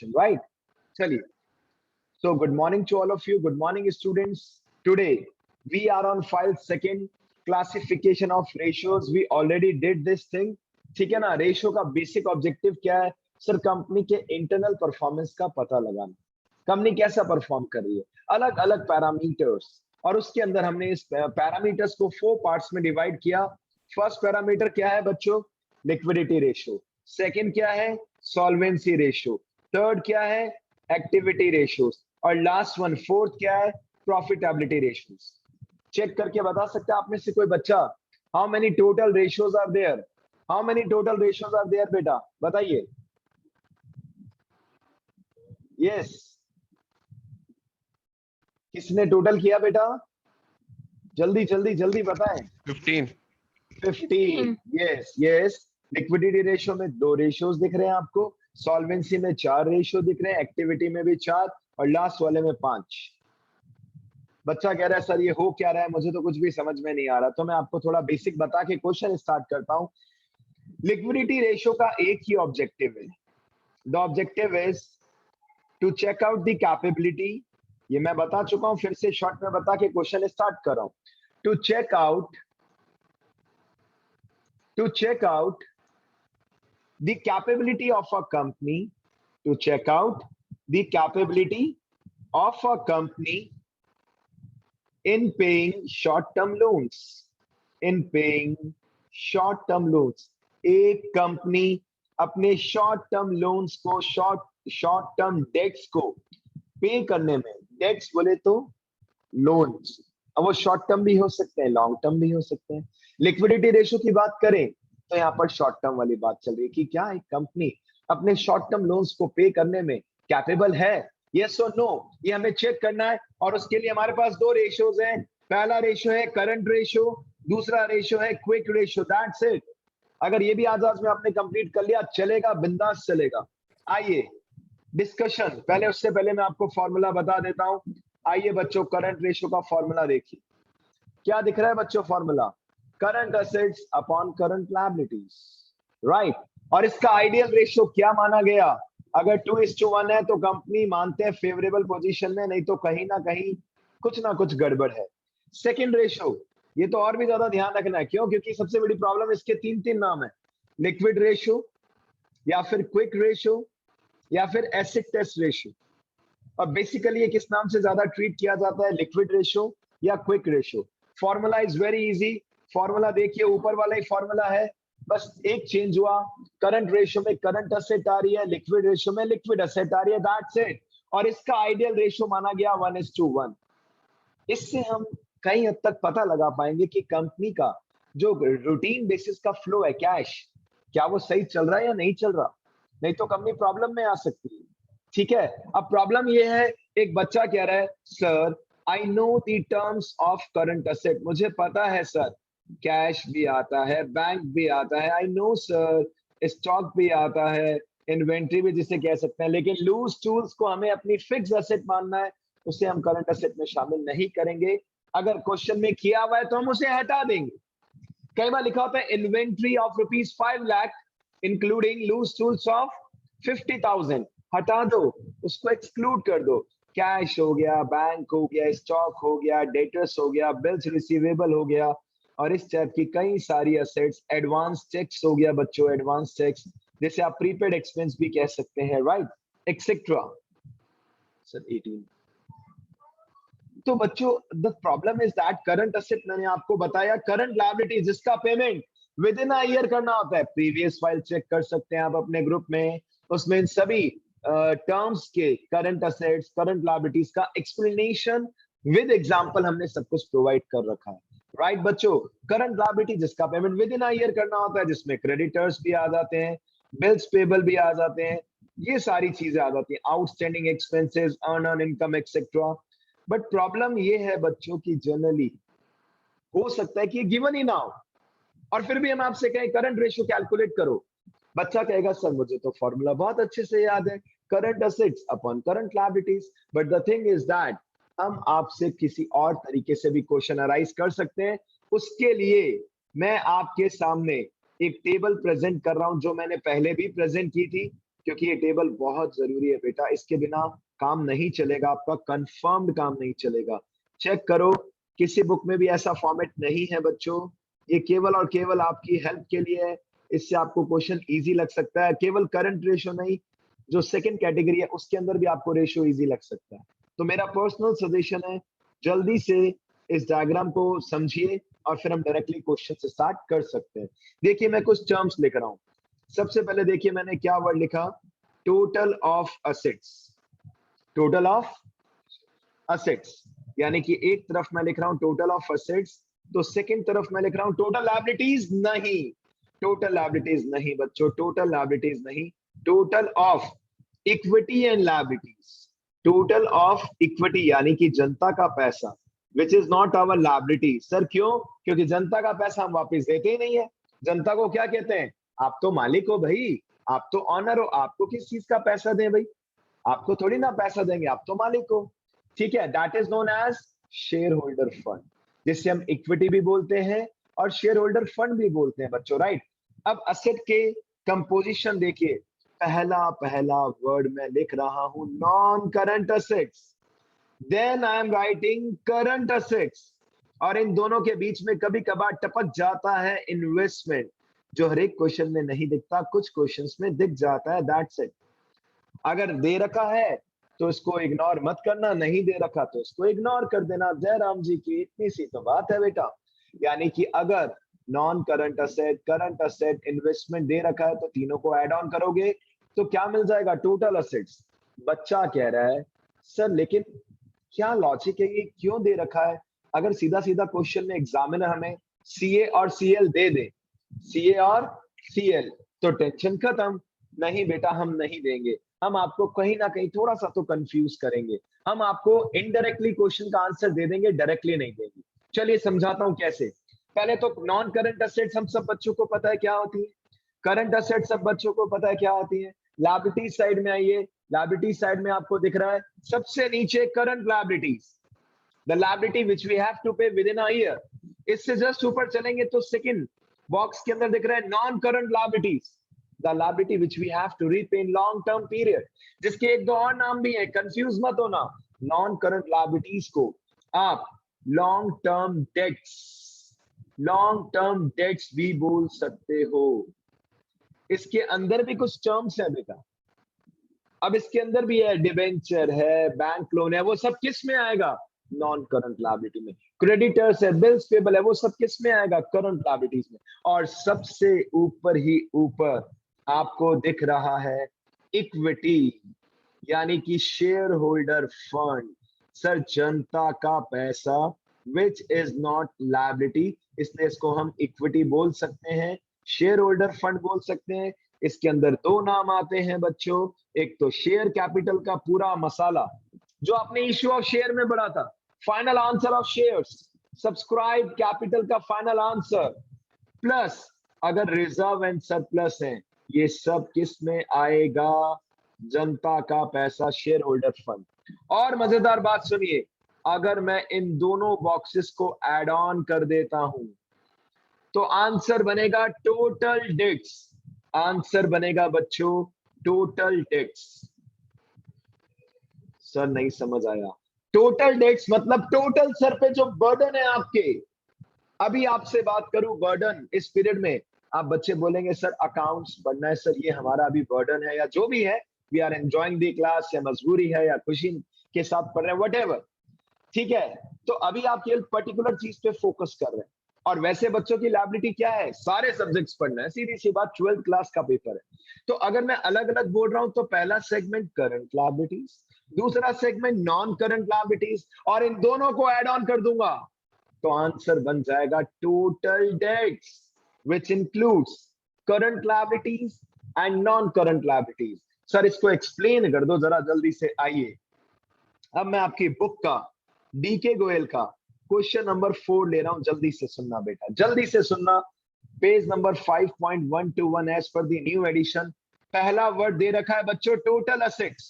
Question, right? चलिए, so good morning to all of you. Good morning, students. Today we are on file second, classification of ratios. We already did this thing. ठीक है ना? Ratio का basic objective क्या है sir? Company के internal performance का पता लगाना, कंपनी कैसा परफॉर्म कर रही है, अलग अलग पैरामीटर्स, और उसके अंदर हमने इस पैरामीटर्स को 4 पार्ट्स में डिवाइड किया। फर्स्ट पैरामीटर क्या है बच्चों? Liquidity ratio. सेकंड क्या है? Solvency ratio. थर्ड क्या है? Activity ratios. और लास्ट वन फोर्थ क्या है? Profitability ratios. चेक करके बता सकता है आप में से कोई बच्चा? How many total ratios are there? How many total ratios are there बेटा? बताइए। यस, किसने टोटल किया बेटा? जल्दी जल्दी जल्दी बताएं। 15। Yes yes. लिक्विडिटी रेशियो में 2 रेशियोज दिख रहे हैं आपको, सॉल्वेंसी में 4 रेशियो दिख रहे हैं, एक्टिविटी में भी 4, और लास्ट वाले में 5। बच्चा कह रहा है सर ये हो क्या रहा है, मुझे तो कुछ भी समझ में नहीं आ रहा। तो मैं आपको थोड़ा बेसिक बता के क्वेश्चन स्टार्ट करता हूं। लिक्विडिटी रेशियो का एक ही ऑब्जेक्टिव है। The objective is to check out the capability. ये मैं बता चुका हूं, फिर से शॉर्ट में बता के क्वेश्चन स्टार्ट कर रहा हूं। To check out the capability of a company, to check out the capability of a company in paying short-term loans, in paying short-term loans। एक कंपनी अपने short-term loans को, short-term debts को पे करने में, debts बोले तो loans, अब वो शॉर्ट टर्म भी हो सकते हैं, लॉन्ग टर्म भी हो सकते हैं। लिक्विडिटी रेशियो की बात करें तो यहाँ पर शॉर्ट टर्म वाली बात चल रही है कि क्या एक कंपनी अपने शॉर्ट टर्म लोन्स को पे करने में कैपेबल है, यस और नो, ये हमें चेक करना है। और उसके लिए हमारे पास 2 रेशियोज हैं। पहला रेशियो है करंट रेशियो, दूसरा रेशियो है क्विक रेशियो। That's it. अगर ये भी आज में आपने कंप्लीट कर लिया, चलेगा, बिंदास चलेगा। आइए डिस्कशन, पहले उससे पहले मैं आपको फॉर्मूला बता देता हूं। आइए बच्चों, करंट रेशियो का फॉर्मूला देखिए। क्या दिख रहा है बच्चों? Formula current assets upon current liabilities, right. और इसका आइडियल रेशियो क्या माना गया? अगर 2:1 है तो कंपनी मानते हैं फेवरेबल पोजीशन में, नहीं तो कहीं ना कहीं कुछ ना कुछ गड़बड़ है। सेकंड रेशियो, ये तो और भी ज्यादा ध्यान रखना है। क्यों? क्योंकि सबसे बड़ी प्रॉब्लम इसके 3 नाम है, लिक्विड रेशियो या फिर क्विक रेशियो या फिर एसिड टेस्ट रेशियो। और बेसिकली ये किस नाम से ज्यादा ट्रीट किया जाता है, लिक्विड रेशियो या quick ratio? Formula is very easy. Formula देखिए, ऊपर वाला ही फॉर्मूला है, बस एक चेंज हुआ। करंट रेशियो में करंट असेट आ रही है, लिक्विड रेशियो में लिक्विड असेट आ रही है, दैट्स इट। और इसका आइडियल रेशियो माना गया 1:1। इससे हम कई हद तक पता लगा पाएंगे कि कंपनी का जो रूटीन बेसिस का फ्लो है कैश, क्या वो सही चल रहा है या नहीं चल रहा, नहीं तो कंपनी प्रॉब्लम में आ सकती है। ठीक है, अब प्रॉब्लम ये है, एक बच्चा कह रहा है sir I know the terms of current asset, मुझे पता है सर, कैश भी आता है, बैंक भी आता है, आई नो सर, स्टॉक भी आता है, इन्वेंट्री भी जिसे कह सकते हैं, लेकिन लूज टूल्स को हमें अपनी फिक्स एसेट मानना है, उसे हम करंट एसेट में शामिल नहीं करेंगे। अगर क्वेश्चन में किया हुआ है तो हम उसे हटा देंगे। कई बार लिखा होता है inventory of ₹5 lakh including loose tools of 50,000, हटा दो, उसको एक्सक्लूड कर दो। कैश हो गया, बैंक हो गया, स्टॉक हो गया, डेटर्स हो गया, बिल्स रिसीवेबल हो गया, और इस टाइप की कई सारी असेट्स, एडवांस चेक्स हो गया बच्चों, एडवांस चेक्स जैसे आप प्रीपेड एक्सपेंस भी कह सकते हैं, राइट, एक्सेट्रा। सर 18। तो बच्चों the problem is that current asset, मैंने आपको बताया, करंट लायबिलिटी जिसका payment with in a year करना होता है। प्रीवियस फाइल चेक कर सकते हैं आप अपने ग्रुप में, उसमें इन सभी टर्म्स के करंट असेट्स, करंट लायबिलिटीज का एक्सप्लेनेशन विद एग्जांपल हमने सब कुछ प्रोवाइड कर रखा है, राइट बच्चों। करंट लायबिलिटी जिसका payment with in a year करना होता है, जिसमें क्रेडिटर्स भी आ जाते हैं, बिल्स पेबल भी आ जाते हैं, ये सारी चीजें आ जाती हैं, outstanding expenses, earn income etcetera. But problem ये है बच्चों की जनरली हो सकता है कि ये गिवन ही ना हो, और फिर भी हम आपसे कहें करंट रेशियो कैलकुलेट करो, बच्चा कहेगा सर मुझे तो फॉर्मूला बहुत अच्छे से याद है, current assets upon current liabilities. But the thing is that हम आपसे किसी और तरीके से भी क्वेश्चन अराइज कर सकते हैं। उसके लिए मैं आपके सामने एक टेबल प्रेजेंट कर रहा हूं, जो मैंने पहले भी प्रेजेंट की थी, क्योंकि ये टेबल बहुत जरूरी है बेटा, इसके बिना काम नहीं चलेगा, आपका कंफर्म्ड काम नहीं चलेगा। चेक करो, किसी बुक में भी ऐसा फॉर्मेट नहीं है बच्चों, ये केवल और केवल आपकी हेल्प के लिए है, इससे आपको क्वेश्चन इजी लग सकता है। केवल करंट रेशो नहीं, जो सेकंड कैटेगरी है उसके अंदर भी आपको रेशो इजी लग सकता है। तो मेरा पर्सनल सजेशन है, जल्दी से इस डायग्राम को समझिए और फिर हम डायरेक्टली क्वेश्चन से स्टार्ट कर सकते हैं। देखिए मैं कुछ टर्म्स लिख रहा हूं। सबसे पहले देखिए मैंने क्या वर्ड लिखा, total of assets. Total of assets, यानी कि एक तरफ मैं लिख रहा हूं टोटल ऑफ असेट्स, तो सेकंड तरफ मैं लिख रहा हूं टोटल लायबिलिटीज नहीं, टोटल लायबिलिटीज नहीं बच्चों, टोटल लायबिलिटीज नहीं, total of equity and liabilities. Total of equity यानी कि जनता का पैसा, which is not our liability. Sir क्यों? क्योंकि जनता का पैसा हम वापस देते ही नहीं है। जनता को क्या कहते हैं? आप तो मालिक हो भाई, आप तो ऑनर हो, आपको किस चीज का पैसा दें भाई, आपको थोड़ी ना पैसा देंगे, आप तो मालिक हो। ठीक है, that is known as share holder fund, जिससे हम इक्विटी भी बोलते हैं और शेयर होल्डर फंड भी बोलते हैं बच्चों, राइट। अब असेट के कंपोजिशन देखिए, पहला पहला वर्ड मैं लिख रहा हूं non current assets, then I am writing current assets, और इन दोनों के बीच में कभी कभार टपक जाता है इन्वेस्टमेंट, जो हर एक क्वेश्चन में नहीं दिखता, कुछ क्वेश्चंस में दिख जाता है, दैट्स इट। अगर दे रखा है तो इसको इग्नोर मत करना, नहीं दे रखा तो इसको इग्नोर कर देना। जयराम जी की इतनी सी तो बात है बेटा। यानी कि अगर non current asset, current asset, investment दे रखा है तो तीनों को ऐड ऑन करोगे तो क्या मिल जाएगा? Total assets. बच्चा कह रहा है सर लेकिन क्या लॉजिक है ये, क्यों दे रखा है? अगर सीधा सीधा क्वेश्चन में एग्जामिनर हमें सीए और सीएल दे दे, सीए और सीएल, तो टेंशन खत्म। नहीं बेटा, हम नहीं देंगे, हम आपको कहीं ना कहीं थोड़ा सा तो कंफ्यूज करेंगे, हम आपको इनडायरेक्टली क्वेश्चन का आंसर दे देंगे, डायरेक्टली नहीं देंगे। चलिए समझाता हूं कैसे। पहले तो नॉन करंट असेट्स हम सब बच्चों को पता है क्या होती है, करंट असेट्स सब बच्चों को पता है क्या होती है। लायबिलिटीज साइड में आइए, लायबिलिटी साइड में आपको दिख रहा है सबसे नीचे current liabilities, the liability which we have to pay with in a year. इससे जस्ट ऊपर चलेंगे तो सेकंड बॉक्स के अंदर दिख रहा है non current liabilities, the liability which we have to repay in long term period, जिसके एक दो और नाम भी है, कंफ्यूज मत होना। नॉन करंट लायबिलिटीज को आप long term debts, long term debts भी बोल सकते हो। इसके अंदर भी कुछ टर्म्स है बेटा, अब इसके अंदर भी है, डिबेंचर है, बैंक लोन है, वो सब किस में आएगा? नॉन करंट लायबिलिटी में। क्रेडिटर्स है, बिल्स पेबल है, वो सब किस में आएगा? करंट लायबिलिटीज में। और सबसे ऊपर ही ऊपर आपको दिख रहा है इक्विटी, यानी कि शेयर होल्डर फंड। सर जनता का पैसा विच इज नॉट लायबिलिटी, इसलिए इसको हम इक्विटी बोल सकते हैं, शेयर होल्डर फंड बोल सकते हैं। इसके अंदर दो नाम आते हैं बच्चों, एक तो शेयर कैपिटल का पूरा मसाला जो आपने इश्यू ऑफ शेयर में बढ़ा था, final answer of shares, subscribe capital का फाइनल आंसर, प्लस अगर रिजर्व एंड सरप्लस है, ये सब किस में आएगा? जनता का पैसा, शेयर होल्डर फंड। और मजेदार बात सुनिए, अगर मैं इन दोनों बॉक्सेस को ऐड ऑन कर देता हूं तो आंसर बनेगा टोटल डेट्स, आंसर बनेगा बच्चों टोटल डेट्स। सर नहीं समझ आया, टोटल डेट्स मतलब टोटल सर पे जो बर्डन है आपके। अभी आपसे बात करूं बर्डन, इस पीरियड में आप बच्चे बोलेंगे सर अकाउंट्स पढ़ना है सर, ये हमारा अभी बर्डन है, या जो भी है, we are enjoying the class, या मजबूरी है या खुशी के साथ पढ़ रहे हैं, व्हाटएवर। ठीक है, तो अभी आप केवल पर्टिकुलर चीज पे फोकस कर रहे हैं। और वैसे बच्चों की लायबिलिटी क्या है? सारे सब्जेक्ट्स पढ़ना है, सीधी सी बात, 12th क्लास का पेपर है। तो अगर मैं अलग अलग बोल रहा हूं तो पहला सेगमेंट करंट लायबिलिटीज, दूसरा सेगमेंट नॉन करंट लायबिलिटीज, और इन दोनों को ऐड ऑन कर दूंगा तो आंसर बन जाएगा total debts which includes current liabilities and non current liabilities. Sir इसको एक्सप्लेन कर दो जरा जल्दी से, आइए। अब मैं आपकी बुक का, डीके गोयल का क्वेश्चन नंबर 4 ले रहा हूं, जल्दी से सुनना बेटा, जल्दी से सुनना। Page number 5.121 as per the new edition. पहला वर्ड दे रखा है बच्चों टोटल असेट्स।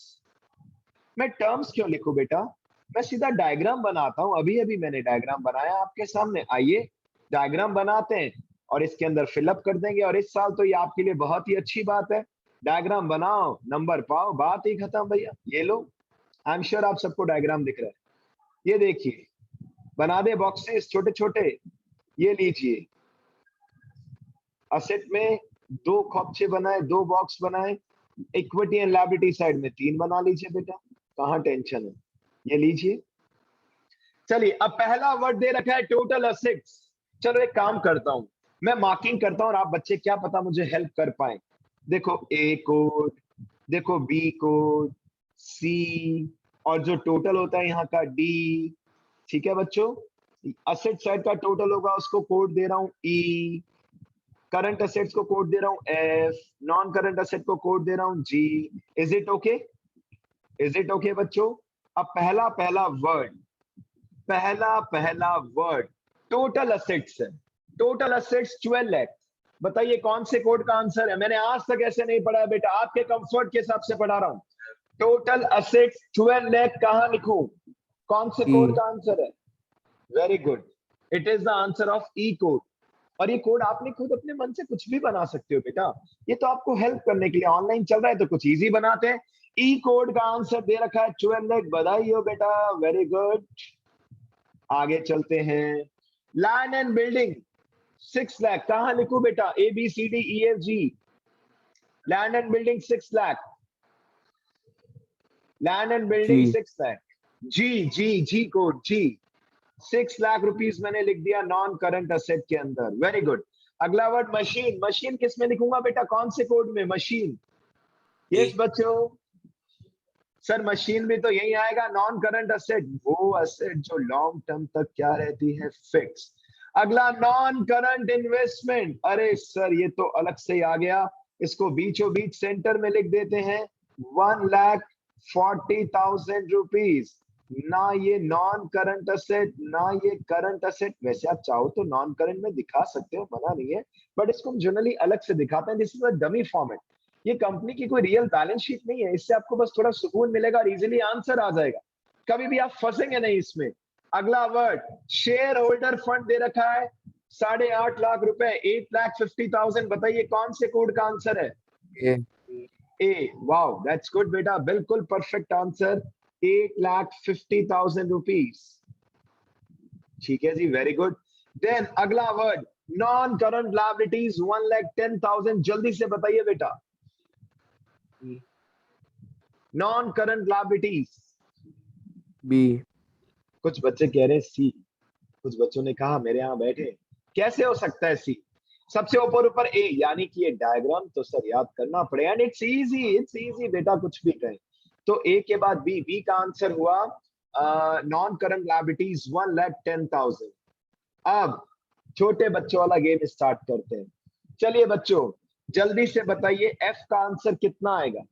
मैं टर्म्स क्यों लिखूं बेटा, मैं सीधा डायग्राम बनाता हूं। अभी अभी मैंने डायग्राम बनाया आपके सामने, आइए डायग्राम बनाते हैं और इसके अंदर फिलअप कर देंगे। और इस साल तो ये आपके लिए बहुत ही अच्छी बात है, डायग्राम बनाओ, नंबर पाओ, बात ही खत्म भैया। ये लो, आई एम श्योर आप सबको डायग्राम दिख रहा है। ये देखिए, बना दे बॉक्सेस छोटे छोटे। ये लीजिए, असेट में 2 खोपचे बनाए, 2 बॉक्स बनाए, इक्विटी एंड लायबिलिटी साइड में 3 बना लीजिए बेटा, कहां टेंशन है। ये लीजिए। चलिए, अब पहला वर्ड दे रखा है टोटल असेट्स। चलो एक काम करता हूं, मैं मार्किंग करता हूं और आप बच्चे क्या पता मुझे हेल्प कर पाए। देखो ए कोड, देखो बी कोड, सी, और जो टोटल होता है यहाँ का डी। ठीक है बच्चों, असेट साइड का टोटल होगा उसको कोड दे रहा हूं ई, करंट असेट्स को कोड दे रहा हूं एफ, नॉन करंट असेट को कोड दे रहा हूं G. Is it okay? Is it okay बच्चों? अब पहला पहला वर्ड टोटल असेट्स है। Total assets 12 lakh. बताइए कौन से कोड का आंसर है? मैंने आज तक ऐसे नहीं पढ़ा है बेटा, आपके कंफर्ट के हिसाब से पढ़ा रहा हूं। टोटल असेट्स 12 लाख कहां लिखूं? कौन से कोड का आंसर है? Very good, it is the answer of E code. और ये कोड आपने खुद अपने मन से कुछ भी बना सकते हो बेटा, ये तो आपको हेल्प करने के लिए ऑनलाइन चल रहा है तो कुछ इजी बनाते हैं। ई कोड का आंसर दे रखा है 12 लाख। बधाई हो बेटा, वेरी गुड। आगे चलते हैं। लैंड एंड बिल्डिंग 6 लाख कहां लिखूं बेटा? A B C D E F G. Land and building 6 lakh, land and building 6 lakh. G G G code G, 6 lakh rupees मैंने लिख दिया नॉन करंट असेट के अंदर। Very good. अगला वर्ड मशीन। मशीन किस में लिखूंगा बेटा? कौन से कोड में? मशीन। यस बच्चों, सर मशीन भी तो यही आएगा, नॉन करंट असेट, वो असेट जो लॉन्ग टर्म तक क्या रहती है? फिक्स। अगला नॉन करंट इन्वेस्टमेंट। अरे सर ये तो अलग से ही आ गया, इसको बीचों बीच सेंटर में लिख देते हैं 1,40,000 रुपीज। ना ये नॉन करंट असेट, ना ये करंट असेट। वैसे आप चाहो तो नॉन करंट में दिखा सकते हो, मना नहीं है, बट इसको हम जनरली अलग से दिखाते हैं। This is a dummy format. ये कंपनी की कोई रियल बैलेंस शीट नहीं है, इससे आपको बस थोड़ा सुकून मिलेगा और इजीली आंसर आ जाएगा, कभी भी आप फंसेंगे नहीं इसमें। अगला वर्ड शेयर होल्डर फंड दे रखा है 8.5 लाख रुपए, 8,50,000। बताइए कौन से कोड का आंसर है? ए। वाओ, दैट्स गुड बेटा, बिल्कुल परफेक्ट आंसर, 8,50,000 रुपीज। ठीक है जी, वेरी गुड। देन अगला वर्ड नॉन करंट लायबिलिटीज 1,10,000। जल्दी से बताइए बेटा, नॉन करंट लायबिलिटीज। बी। कुछ बच्चे कह रहे हैं सी, कुछ बच्चों ने कहा मेरे यहां बैठे कैसे हो सकता है सी? सबसे ऊपर ऊपर ए, यानी कि ये डायग्राम तो सर याद करना पड़ेगा। एंड इट्स इजी बेटा, कुछ भी कहें तो ए के बाद बी। बी का आंसर हुआ नॉन करंट लायबिलिटीज 1,10,000। अब छोटे बच्चों वाला गेम स्टार्ट करते हैं। चलिए बच्चों जल्दी से बताइए एफ का आंसर कितना आएगा?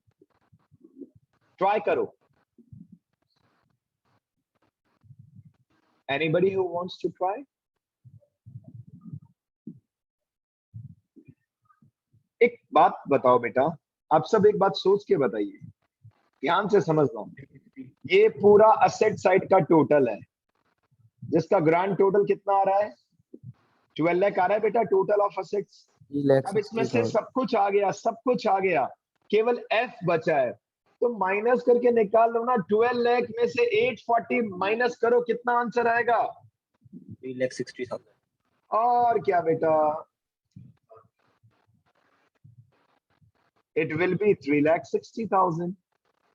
ट्राई करो। Anybody who wants to try? एक बात बताओ बेटा, आप सब एक बात सोच के बताइए, ध्यान से समझना। ये पूरा असेट साइड का टोटल है, जिसका ग्रांड टोटल कितना आ रहा है? 12 लाख आ रहा है बेटा, टोटल ऑफ असेट्स। अब इसमें से सब कुछ आ गया, सब कुछ आ गया, केवल एफ बचा है, तो माइनस करके निकाल लो ना। 12 लाख में से 840 माइनस करो, कितना आंसर आएगा? 3,60,000। और क्या बेटा? It will be 3,60,000।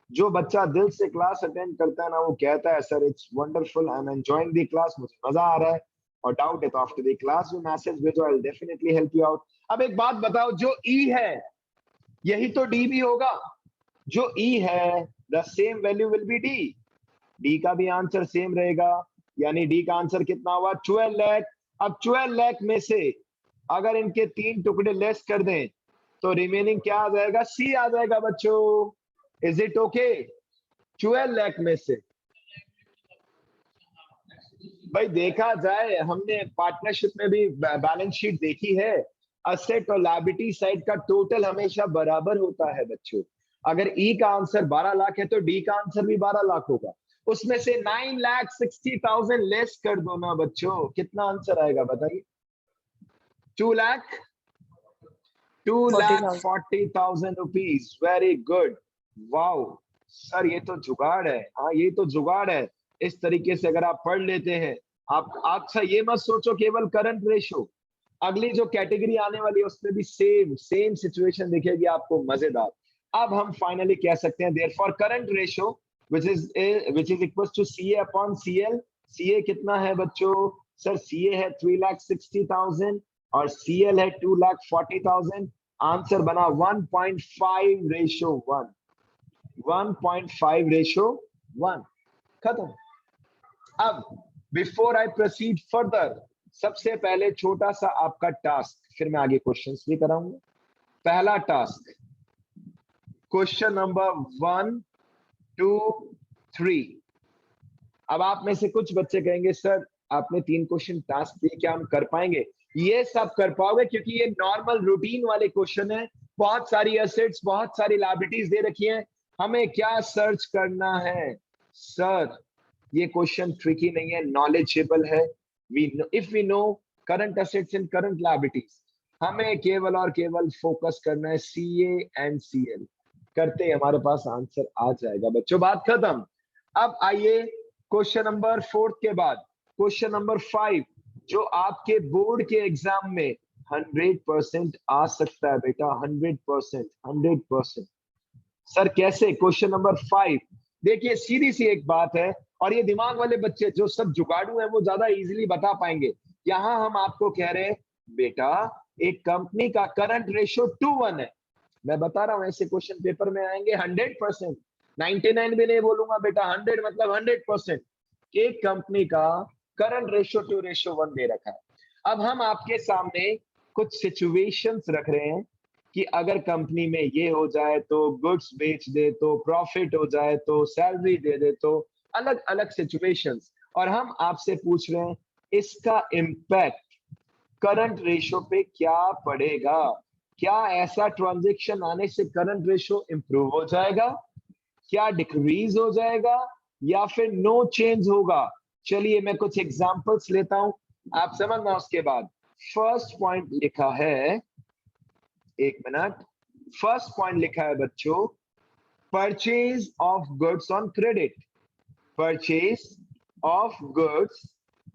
जो बच्चा दिल से क्लास अटेंड करता है ना, वो कहता है sir it's wonderful, I am enjoying the class, मुझे मजा आ रहा है। और डाउट है तो आफ्टर द क्लास में मैसेज भेजो, I will definitely help you out. अब एक बात बताओ, जो ई है यही तो डी भी होगा। जो ई है the same value will be D. D का भी आंसर सेम रहेगा, यानी डी का आंसर कितना हुआ? 12 लाख। अब 12 लाख में से अगर इनके 3 टुकड़े लेस कर दें तो रिमेनिंग क्या आ जाएगा? सी आ जाएगा बच्चों। Is it okay? 12 लाख में से भाई देखा जाए, हमने पार्टनरशिप में भी बैलेंस शीट देखी है, असेट और लायबिलिटी साइड का टोटल हमेशा बराबर होता है बच्चों। अगर ई का आंसर 12 लाख है तो डी का आंसर भी 12 लाख होगा। उसमें से 9,60,000 लेस कर दो ना बच्चों, कितना आंसर आएगा बताइए? 2 lakh 2,40,000 rupees. Very good, wow sir, ये तो जुगाड़ है। हाँ, ये तो जुगाड़ है। इस तरीके से अगर आप पढ़ लेते हैं, आप अच्छा ये मत सोचो केवल करंट रेशो, अगली जो कैटेगरी आने वाली है उसमें भी सेम सिचुएशन दिखेगी आपको, मजेदार। अब हम फाइनली कह सकते हैं therefore current ratio which is equals to CA upon CL। CA कितना है बच्चों? सर CA है 3,60,000 और CL है 2,40,000। आंसर बना 1.5 रेशो 1। 1.5 रेशो 1। खत्म। अब बिफोर आई प्रोसीड फर्दर, सबसे पहले छोटा सा आपका टास्क, फिर मैं आगे क्वेश्चंस भी कराऊंगा। पहला टास्क, क्वेश्चन नंबर 1, 2, 3। अब आप में से कुछ बच्चे कहेंगे सर आपने 3 क्वेश्चन टास्क दिए, क्या हम कर पाएंगे? ये सब कर पाओगे क्योंकि ये नॉर्मल रूटीन वाले क्वेश्चन है। बहुत सारी एसेट्स, बहुत सारी लायबिलिटीज दे रखी हैं, हमें क्या सर्च करना है? सर ये क्वेश्चन ट्रिकी नहीं है, नॉलेजेबल है। If we know current assets and current liabilities, हमें केवल और केवल फोकस करना है CA एंड CL। करते ही हमारे पास आंसर आ जाएगा बच्चों, बात खत्म। अब आइए क्वेश्चन नंबर 4 के बाद क्वेश्चन नंबर 5, जो आपके बोर्ड के एग्जाम में 100% आ सकता है बेटा, 100%, 100%। सर कैसे? क्वेश्चन नंबर 5 देखिए, सीधी सी एक बात है, और ये दिमाग वाले बच्चे जो सब जुगाड़ू हैं वो ज्यादा इजीली बता पाएंगे। यहां हम आपको कह रहे हैं बेटा एक कंपनी का करंट रेशो 2:1 है। मैं बता रहा हूं ऐसे क्वेश्चन पेपर में आएंगे 100%, 99 भी नहीं बोलूंगा बेटा, 100 मतलब 100%। एक कंपनी का करंट रेशो 2:1 दे रखा है। अब हम आपके सामने कुछ सिचुएशंस रख रहे हैं कि अगर कंपनी में ये हो जाए तो, गुड्स बेच दे तो, प्रॉफिट हो जाए तो, सैलरी दे दे तो, अलग अलग सिचुएशंस। और हम आपसे पूछ रहे हैं इसका इम्पैक्ट करंट रेशो पे क्या पड़ेगा? क्या ऐसा ट्रांजैक्शन आने से करंट रेशो इंप्रूव हो जाएगा, क्या डिक्रीज हो जाएगा, या फिर नो चेंज होगा? चलिए मैं कुछ एग्जांपल्स लेता हूं, आप समझना। उसके बाद फर्स्ट पॉइंट लिखा है, एक मिनट, फर्स्ट पॉइंट लिखा है बच्चों, purchase of goods on credit. Purchase of goods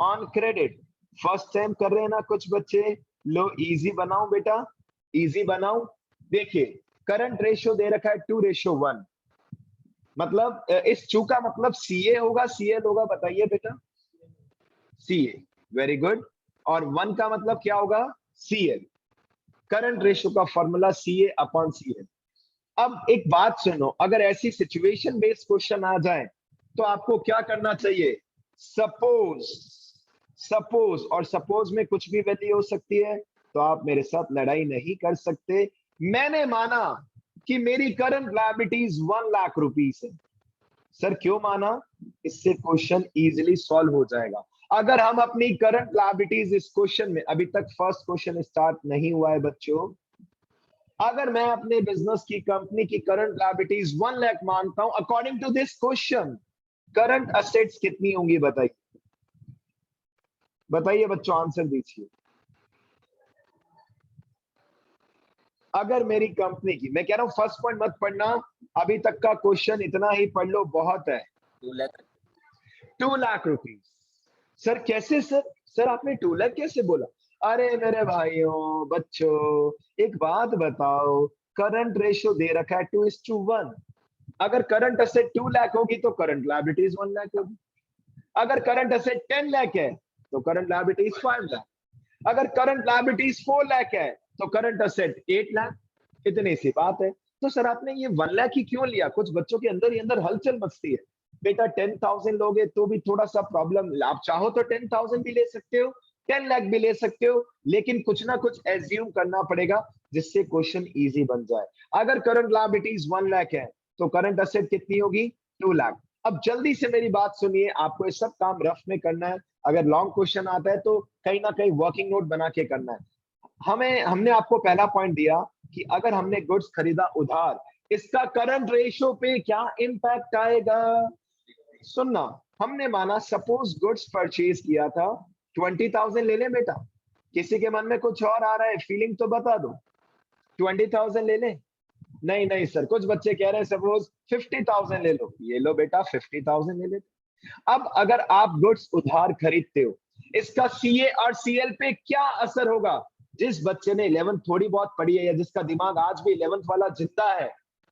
on credit first time कर रहे हैं ना कुछ बच्चे? लो इजी बनाओ बेटा, इजी बनाओ। देखिए करंट रेशो दे रखा है 2:1, मतलब इस 2 का मतलब CA होगा CL होगा? बताइए बेटा। CA, very good. और 1 का मतलब क्या होगा? CL। करंट रेशो का फॉर्मूला CA अपॉन CL। अब एक बात सुनो, अगर ऐसी सिचुएशन बेस्ड क्वेश्चन आ जाए तो आपको क्या करना चाहिए? सपोज, और सपोज में कुछ भी वैल्यू हो सकती है, तो आप मेरे साथ लड़ाई नहीं कर सकते। मैंने माना कि मेरी करंट लायबिलिटीज 1 लाख रुपीस है। सर क्यों माना? इससे क्वेश्चन इजीली सॉल्व हो जाएगा। अगर हम अपनी करंट लायबिलिटीज इस क्वेश्चन में, अभी तक फर्स्ट क्वेश्चन स्टार्ट नहीं हुआ है बच्चों, अगर मैं अपने बिजनेस की कंपनी की करंट लायबिलिटीज 1 लाख मानता हूं, according to this question current assets कितनी होंगी? बताइए, बताइए बच्चों, आंसर दीजिए। अगर मेरी कंपनी की, मैं कह रहा हूं फर्स्ट पॉइंट मत पढ़ना, अभी तक का क्वेश्चन इतना ही पढ़ लो, बहुत है। 2 लाख। 2 लाख रुपीज। सर कैसे? सर आपने 2 लाख कैसे बोला? अरे मेरे भाइयों बच्चों, एक बात बताओ, करंट रेशो दे रखा है 2:1। अगर करंट असेट 2 लाख होगी तो करंट लायबिलिटीज 1 लाख होगी। अगर करंट असेट 10 लाख है तो करंट लायबिलिटीज 5 लाख। अगर करंट लायबिलिटीज 4 लाख है तो करंट असेट 8 लाख। इतनी सी बात है। तो सर आपने ये 1 लाख ही क्यों लिया? कुछ बच्चों के अंदर ही अंदर हलचल मचती है। बेटा 10,000 लोगे तो भी थोड़ा सा प्रॉब्लम, आप चाहो तो 10,000 भी ले सकते हो, 10 लाख भी ले सकते हो, लेकिन कुछ ना कुछ एज्यूम करना पड़ेगा जिससे क्वेश्चन इजी बन जाए। अगर करंट लायबिलिटीज 1 लाख है तो करंट असेट कितनी होगी? 2 लाख। अब जल्दी से मेरी बात सुनिए, आपको ये सब काम रफ में करना है। अगर लॉन्ग क्वेश्चन आता है तो कहीं ना कहीं वर्किंग नोट बना के करना है। हमने आपको पहला पॉइंट दिया कि अगर हमने गुड्स खरीदा उधार, इसका करंट रेशो पे क्या इंपैक्ट आएगा? सुनना, हमने माना सपोज गुड्स परचेज किया था 20,000, ले ले बेटा। किसी के मन में कुछ और आ रहा है, फीलिंग तो बता दो। 20,000 ले लें? नहीं नहीं सर, कुछ बच्चे कह रहे हैं सपोज 50,000 ले लो। ये लो बेटा 50,000 ले ले। अब अगर आप गुड्स उधार खरीदते हो, इसका सीए और सीएल पे क्या असर होगा? जिस बच्चे ने 11th थोड़ी बहुत पढ़ी है या जिसका दिमाग आज भी 11th वाला जिंदा है,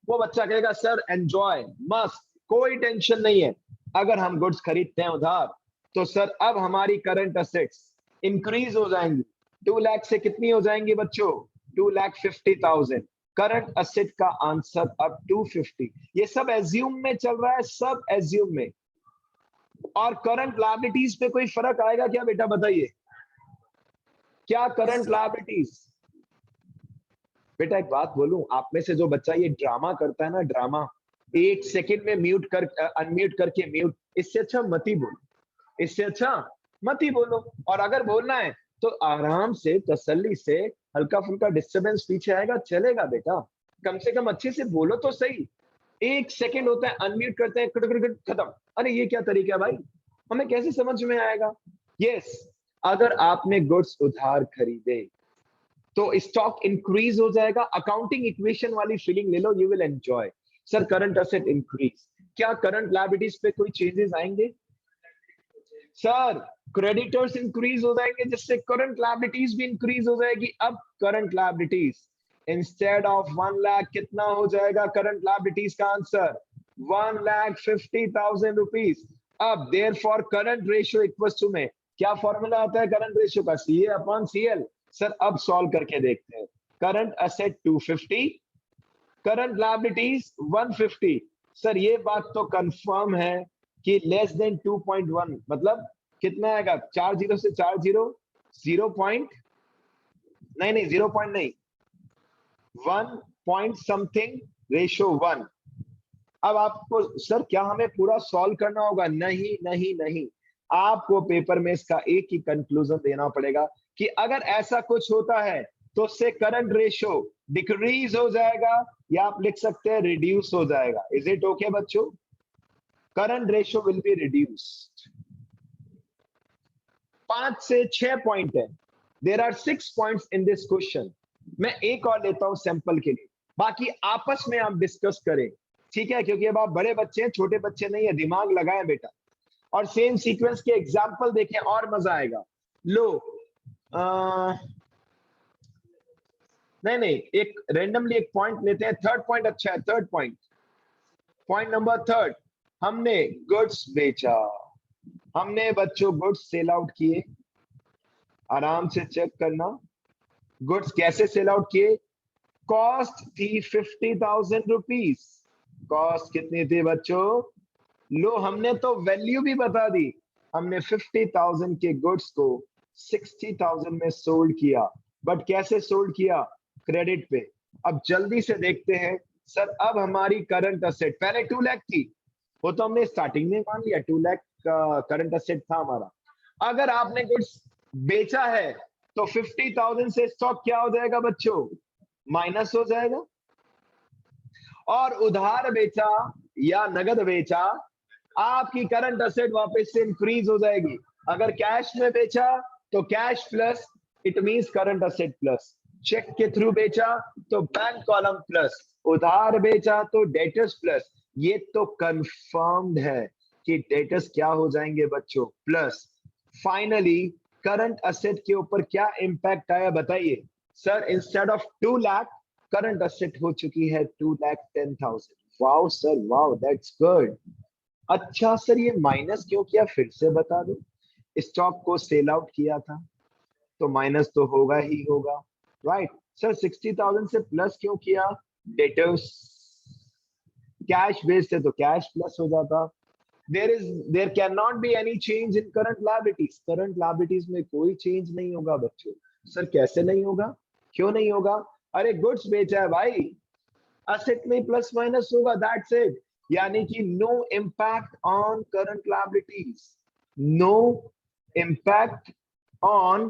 वो बच्चा कहेगा सर एंजॉय, मस्त, कोई टेंशन नहीं है। अगर हम गुड्स खरीदते हैं उधार, तो सर अब हमारी करंट असेट्स इंक्रीज हो जाएंगी। 2 लाख से कितनी हो जाएंगी बच्चों? 2,50,000। करंट असेट का आंसर अब 250। ये सब एज्यूम में चल रहा है, सब एज्यूम में। और करंट लायबिलिटीज पे कोई फर्क आएगा क्या बेटा, बताइए? क्या करंट लायबिलिटीज? बेटा एक बात बोलूं, आप में से जो बच्चा ये ड्रामा करता है ना, ड्रामा, 1 सेकंड में म्यूट कर अनम्यूट करके म्यूट, इससे अच्छा मत ही बोलो, इससे अच्छा मत ही बोलो। और अगर बोलना है तो आराम से तसल्ली से, हल्का फुल्का डिस्टरबेंस पीछे आएगा, चलेगा बेटा। कम से कम अच्छे से बोलो तो सही। 1 सेकंड होता है, अनम्यूट करते हैं, खत्म। अरे ये क्या तरीका है भाई, हमें कैसे समझ में आएगा? यस, अगर आपने गुड्स उधार खरीदे तो स्टॉक इंक्रीज हो जाएगा। अकाउंटिंग इक्वेशन वाली फीलिंग ले लो, you will enjoy. Sir current asset increase, क्या करंट लायबिलिटीज पे कोई चेंजेस आएंगे? सर क्रेडिटर्स इंक्रीज हो जाएंगे, जिससे करंट लायबिलिटीज भी इंक्रीज हो जाएगी। अब current liabilities instead of 1 lakh कितना हो जाएगा? करंट लायबिलिटीज का आंसर 1,50,000 रुपीज। अब therefore current ratio equals to में क्या फॉर्मूला आता है करंट रेशियो का? CA upon CL. सर अब सॉल्व करके देखते हैं। Current asset 250, current liabilities 150। Sir ये बात तो कंफर्म है कि लेस देन 2.1, मतलब कितना आएगा? 4 जीरो से 4 जीरो, 0 पॉइंट नहीं नहीं 0 पॉइंट नहीं, 1 पॉइंट समथिंग, रेशियो 1। अब आपको सर क्या हमें पूरा सॉल्व करना होगा? नहीं नहीं नहीं, आपको पेपर में इसका एक ही कंक्लूजन देना पड़ेगा कि अगर ऐसा कुछ होता है तो उससे करंट रेशियो डिक्रीज हो जाएगा, या आप लिख सकते हैं रिड्यूस हो जाएगा। इज इट ओके बच्चों? Current ratio will be reduced. 5 से 6 पॉइंट है, there are 6 points in this question. मैं एक और लेता हूं सैंपल के लिए, बाकी आपस में आप डिस्कस करें, ठीक है? क्योंकि अब आप बड़े बच्चे हैं, छोटे बच्चे नहीं है, दिमाग लगाएं बेटा। और सेम सीक्वेंस के एग्जाम्पल देखें और मजा आएगा। लो नहीं नहीं, एक रेंडमली एक पॉइंट लेते हैं। थर्ड पॉइंट अच्छा है, third point, point number third, हमने गुड्स बेचा, हमने बच्चों गुड्स सेल आउट किए। आराम से चेक करना, गुड्स कैसे सेल आउट किए? कॉस्ट थी 50,000 रुपीज। कॉस्ट कितनी थी बच्चों? लो हमने तो वैल्यू भी बता दी, हमने 50,000 के गुड्स को 60,000 में सोल्ड किया। बट कैसे सोल्ड किया? क्रेडिट पे। अब जल्दी से देखते हैं सर। अब हमारी करंट असेट पहले 2 लाख थी, वो तो हमने स्टार्टिंग में मान लिया 2 लाख का करंट असेट था हमारा। अगर आपने गुड्स बेचा है तो 50,000 से स्टॉक क्या हो जाएगा बच्चों? माइनस हो जाएगा। और उधार बेचा या नगद बेचा, आपकी करंट असेट वापस से इंक्रीज हो जाएगी। अगर कैश में बेचा तो cash plus, it means current asset plus. Cheque के थ्रू बेचा तो बैंक कॉलम प्लस, उधार बेचा तो डेटर्स प्लस। ये तो कंफर्म्ड है कि डेटर्स क्या हो जाएंगे बच्चों? प्लस। फाइनली करंट असेट के ऊपर क्या इंपैक्ट आया बताइए? Sir instead of 2 lakh current asset हो चुकी है 2,10,000। Wow sir wow, that's good. अच्छा सर ये माइनस क्यों किया, फिर से बता दो। स्टॉक को सेल आउट किया था तो माइनस तो होगा ही होगा, राइट? सर 60,000 से प्लस क्यों किया? डेटर्स, कैश बेस्ड है तो कैश प्लस हो जाता। There can not be any change in current liabilities. Current liabilities में कोई चेंज नहीं होगा बच्चों। सर कैसे नहीं होगा, क्यों नहीं होगा? अरे गुड्स बेचा है भाई, असेट में प्लस माइनस होगा, दैट्स इट। यानी कि no impact on current liabilities, no impact on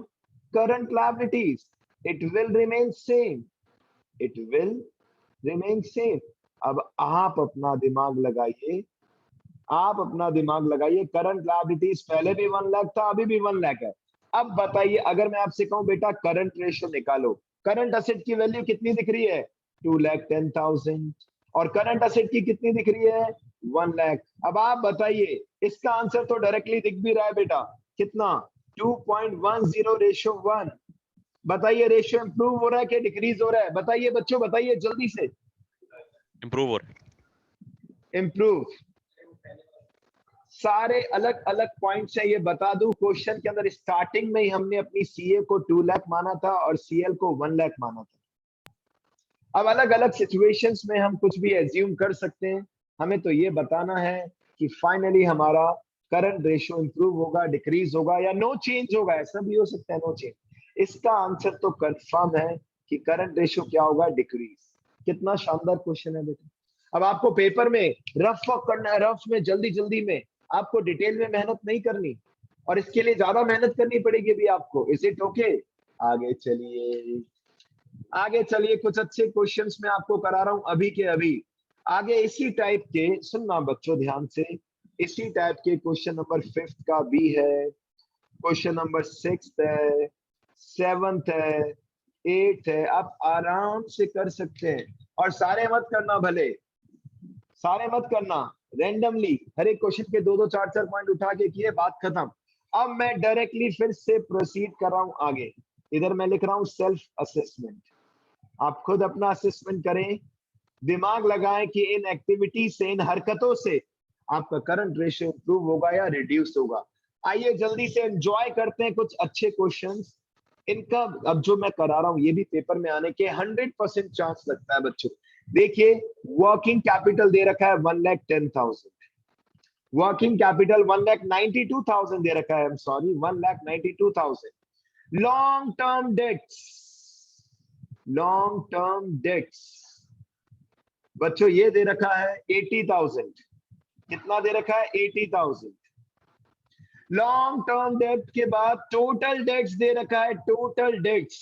current liabilities, it will remain same, it will remain same. अब आप अपना दिमाग लगाइए, आप अपना दिमाग लगाइए। करंट लायबिलिटीज पहले भी 1 लाख था, अभी भी 1 लाख है। अब बताइए, अगर मैं आपसे कहूं बेटा करंट रेशियो निकालो, करंट असेट की वैल्यू कितनी दिख रही है? 2,10,000। और करंट असेट की कितनी दिख रही है? 1 लाख। अब आप बताइए, इसका आंसर तो डायरेक्टली दिख भी रहा है बेटा, कितना? 2.10 रेशियो 1। बताइए रेशियो इंप्रूव हो रहा है कि डिक्रीज हो रहा है? बताइए बच्चों, बताइए जल्दी से। इम्प्रूव हो रहा है। इंप्रूव। सारे अलग अलग पॉइंट्स है, ये बता दूं क्वेश्चन के अंदर स्टार्टिंग में ही हमने अपनी सीए को 2 लाख माना था और सीएल को 1 लाख माना था। अब अलग अलग सिचुएशंस में हम कुछ भी एज्यूम कर सकते हैं, हमें तो ये बताना है कि फाइनली हमारा करंट रेशियो इंप्रूव होगा, डिक्रीज होगा या नो चेंज होगा। ऐसा भी हो सकता है नो चेंज। इसका आंसर तो कंफर्म है कि करंट रेशियो क्या होगा? डिक्रीज। कितना शानदार क्वेश्चन है बेटा। अब आपको पेपर में रफ वर्क करना है, रफ में जल्दी जल्दी में, आपको डिटेल में मेहनत नहीं करनी, और इसके लिए ज्यादा मेहनत करनी पड़ेगी भी आपको। Is it okay? आगे चलिए, आगे चलिए, कुछ अच्छे क्वेश्चंस मैं आपको करा रहा हूं अभी के अभी। आगे इसी टाइप के, सुनना बच्चों ध्यान से, इसी टाइप के क्वेश्चन नंबर 5 का भी है, क्वेश्चन नंबर 6 है, 7 है, 8 है। आप आराम से कर सकते हैं, और सारे मत करना, भले सारे मत करना, रैंडमली हर एक क्वेश्चन के 2-2 4-4 पॉइंट उठा के किए, बात खत्म। अब मैं डायरेक्टली फिर से प्रोसीड कर रहा हूं आगे। इधर मैं लिख रहा हूं सेल्फ असेसमेंट। आप खुद अपना असेसमेंट करें, दिमाग लगाएं कि इन एक्टिविटी से, इन हरकतों से आपका करंट रेशियो इंप्रूव होगा या रिड्यूस होगा। आइए जल्दी से एंजॉय करते हैं कुछ अच्छे क्वेश्चंस। इनका अब जो मैं करा रहा हूं ये भी पेपर में आने के 100% चांस लगता है बच्चों। देखिए, वर्किंग कैपिटल दे रखा है 1,10,000, वर्किंग कैपिटल 1,92,000 दे रखा है, I am sorry 1,92,000। Long term debts, long term debts बच्चों ये दे रखा है 80,000। कितना दे रखा है? 80,000। लॉन्ग टर्म डेट के बाद टोटल डेट्स दे रखा है, टोटल डेट्स।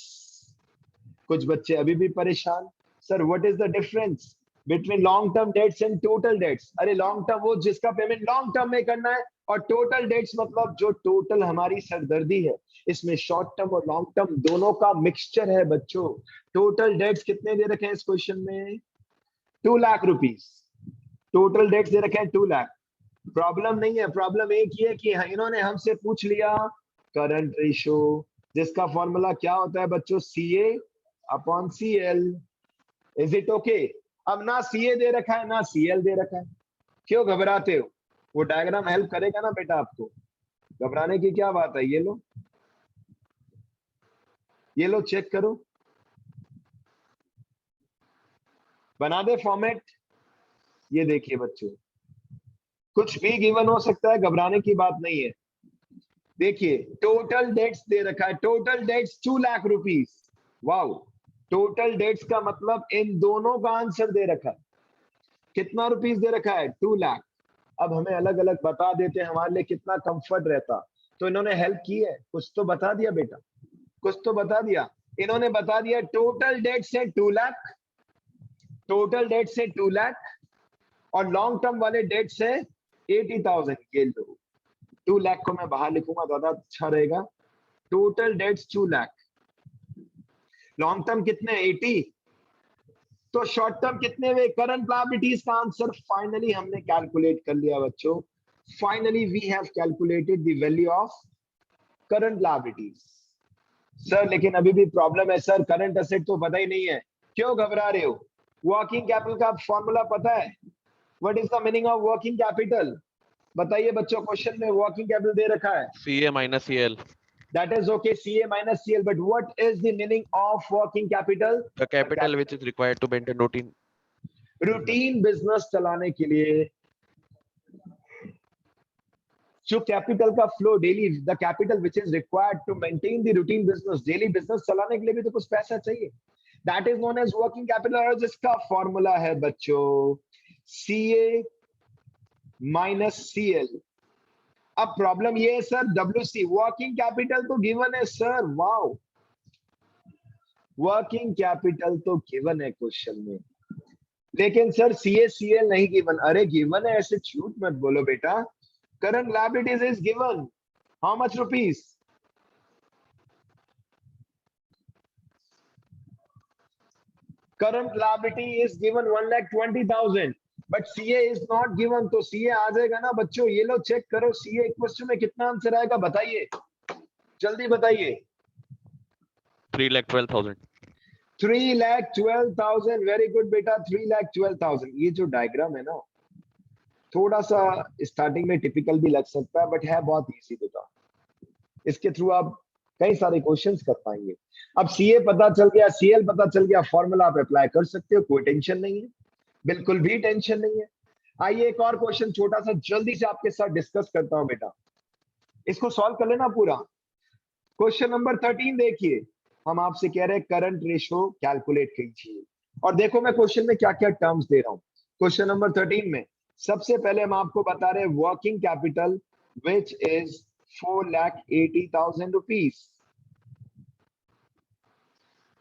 कुछ बच्चे अभी भी परेशान, sir what is the difference between long term debts and total debts? अरे लॉन्ग टर्म वो जिसका पेमेंट लॉन्ग टर्म में करना है, और टोटल डेट्स मतलब जो टोटल हमारी सरदर्दी है, इसमें शॉर्ट टर्म और लॉन्ग टर्म दोनों का मिक्सचर है बच्चों। टोटल डेट्स कितने दे रखे हैं इस क्वेश्चन में? 2 लाख रुपीस। टोटल डेट्स दे रखे हैं 2 लाख। प्रॉब्लम नहीं है, प्रॉब्लम एक ही है कि इन्होंने हमसे पूछ लिया करंट रेशियो, जिसका फॉर्मूला क्या होता है बच्चों? CA upon CL। Is it okay? अब ना CA दे रखा है ना CL दे रखा है, क्यों घबराते हो? वो डायग्राम हेल्प करेगा ना बेटा आपको, घबराने की क्या बात है। ये लो, ये लो, चेक करो, बना दे फॉर्मेट। ये देखिए बच्चों, कुछ भी गिवन हो सकता है, घबराने की बात नहीं है। देखिए टोटल डेट्स दे रखा है, total debts 2 lakh rupees. Wow, total debts का मतलब इन दोनों का आंसर दे रखा है। कितना रुपीस दे रखा है? 2 लाख। अब हमें अलग अलग बता देते हैं, हमारे लिए कितना कंफर्ट रहता। तो इन्होंने हेल्प की है, कुछ तो बता दिया बेटा, कुछ तो बता दिया। इन्होंने बता दिया टोटल डेट्स है 2 लाख, टोटल डेट्स है 2 लाख, और लॉन्ग टर्म वाले डेट्स है 80,000। ये लो, 2 लाख को मैं बाहर लिखूंगा, ज्यादा अच्छा रहेगा। Total debts 2 lakh, long term कितने? 80। तो शॉर्ट टर्म कितने हुए? करंट लायबिलिटीज का आंसर फाइनली हमने कैलकुलेट कर लिया बच्चों। Finally we have calculated the value of current liabilities. Sir लेकिन अभी भी प्रॉब्लम है सर, करंट एसेट तो पता ही नहीं है। क्यों घबरा रहे हो? वर्किंग कैपिटल का फॉर्मूला पता है? What is the meaning of working capital? बताइए बच्चों, क्वेश्चन में वर्किंग कैपिटल दे रखा है CA minus CL. that is okay, CA minus CL, but what is the meaning of working capital? The capital which is required to maintain routine. Routine business चलाने के लिए जो capital का flow daily, the capital which is required to maintain the routine business, daily business चलाने के लिए भी तो कुछ पैसा चाहिए, that is known as working capital, और जिसका फॉर्मूला है बच्चों CA माइनस CL। अब प्रॉब्लम ये है सर, WC वर्किंग कैपिटल तो गिवन है सर, वाओ, वर्किंग कैपिटल तो गिवन है क्वेश्चन में, लेकिन सर CA CL नहीं गिवन। अरे गिवन है, ऐसे झूठ मत बोलो बेटा। Current liabilities is given, how much rupees? current liability is given 1,20,000 but CA is not given, तो CA आ जाएगा ना बच्चों? ये लो चेक करो CA क्वेश्चन में कितना आंसर आएगा, बताइए जल्दी बताइए। 3,12,000. 3,12,000, वेरी गुड बेटा, 3,12,000। ये जो डायग्राम है ना, थोड़ा सा स्टार्टिंग में टिपिकल भी लग सकता है बट है बहुत इजी बेटा, इसके थ्रू आप कई सारे क्वेश्चंस कर पाएंगे। अब सीए पता चल गया, सीएल पता चल गया, फॉर्मूला आप अप्लाई कर सकते हो, कोई टेंशन नहीं है, बिल्कुल भी टेंशन नहीं है। आइए एक और क्वेश्चन छोटा सा जल्दी से आपके साथ डिस्कस करता हूं बेटा, इसको सॉल्व कर लेना पूरा। क्वेश्चन नंबर 13 देखिए, हम आपसे कह रहे हैं करंट रेशो कैलकुलेट कीजिए, और देखो मैं क्वेश्चन में क्या क्या टर्म्स दे रहा हूं। क्वेश्चन नंबर 13 में सबसे पहले हम आपको बता रहे हैं working capital which is 4,80,000 rupees.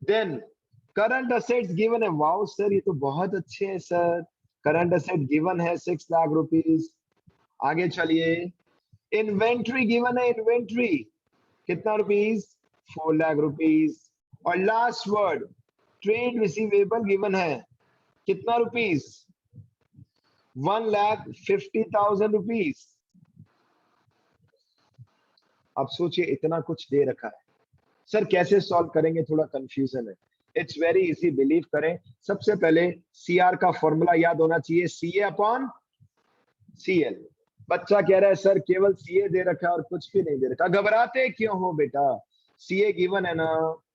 Then current assets given है, वाओ सर ये तो बहुत अच्छे हैं सर, करंट असेट गिवन है 6 लाख रुपीज। आगे चलिए, इन्वेंट्री गिवन है, इन्वेंट्री कितना रुपीज, 4 लाख रुपीज। और last word trade receivable given है कितना रुपीज, 1,50,000 रुपीज। अब सोचिए इतना कुछ दे रखा है, सर कैसे सॉल्व करेंगे, थोड़ा कंफ्यूजन है। इट्स वेरी इजी, बिलीव करें। सबसे पहले सीआर का फॉर्मूला याद होना चाहिए, सीए अपॉन सीएल। बच्चा कह रहा है सर केवल सीए दे रखा है और कुछ भी नहीं दे रखा, घबराते क्यों हो बेटा, सीए गिवन है ना,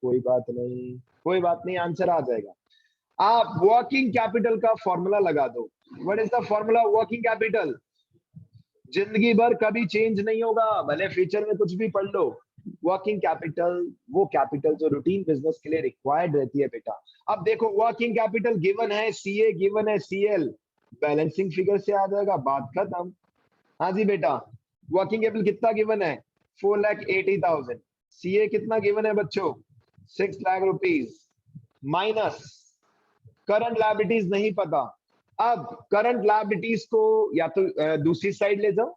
कोई बात नहीं, कोई बात नहीं, आंसर आ जाएगा। आप वर्किंग कैपिटल का फॉर्मूला लगा दो। What is the formula working capital, जिंदगी भर कभी चेंज नहीं होगा, भले फ्यूचर में कुछ भी पढ़ लो। वर्किंग कैपिटल वो कैपिटल जो रूटीन बिजनेस के लिए रिक्वायर्ड रहती है बेटा। अब देखो वर्किंग कैपिटल गिवन है, सीए गिवन है, सीएल बैलेंसिंग फिगर से आ जाएगा, बात खत्म। हाँ जी बेटा, वर्किंग कैपिटल कितना गिवन है, 4,80,000। सीए कितना गिवन है बच्चों, 6 lakh rupees, minus current liabilities नहीं पता। अब करंट लायबिलिटीज को या तो दूसरी साइड ले जाओ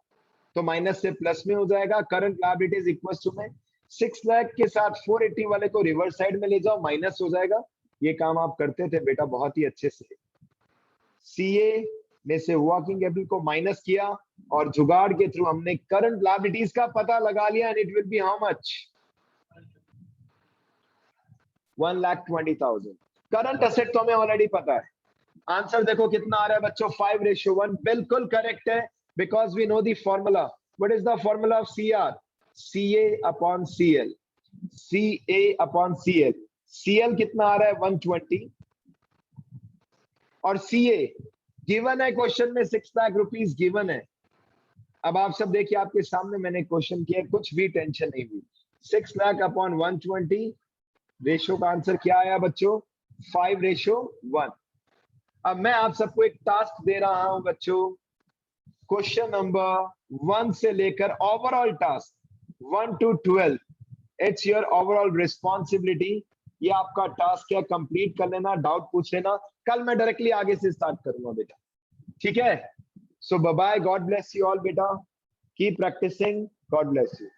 तो माइनस से प्लस में हो जाएगा, करंट लायबिलिटीज इक्वल टू में 6 लाख के साथ 480 वाले को रिवर्स साइड में ले जाओ, माइनस हो जाएगा। ये काम आप करते थे बेटा बहुत ही अच्छे से। सीए में से वर्किंग कैपिटल को माइनस किया और जुगाड़ के थ्रू हमने करंट लायबिलिटीज का पता लगा लिया, and it will be how much, 1,20,000। Current asset तो हमें ऑलरेडी पता है, आंसर देखो कितना आ रहा है बच्चों, 5:1, बिल्कुल करेक्ट है, because we know the formula. What is the formula of CR, CA upon CL, CA upon CL. CL कितना आ रहा है, 120, और सीए गिवन है क्वेश्चन में 6 लाख रुपीज गिवन है। अब आप सब देखिए आपके सामने मैंने क्वेश्चन किया, कुछ भी टेंशन नहीं हुई, 6 लाख अपॉन 120, रेशो का आंसर क्या आया बच्चों, 5:1। अब मैं आप सबको एक टास्क दे रहा हूं बच्चों, क्वेश्चन नंबर 1 से लेकर overall task 1 to 12, it's your overall responsibility. ये आपका टास्क है, कंप्लीट कर लेना, डाउट पूछ लेना, कल मैं डायरेक्टली आगे से स्टार्ट करूंगा बेटा, ठीक है। So bye bye, God bless you all बेटा, keep practicing, God bless you.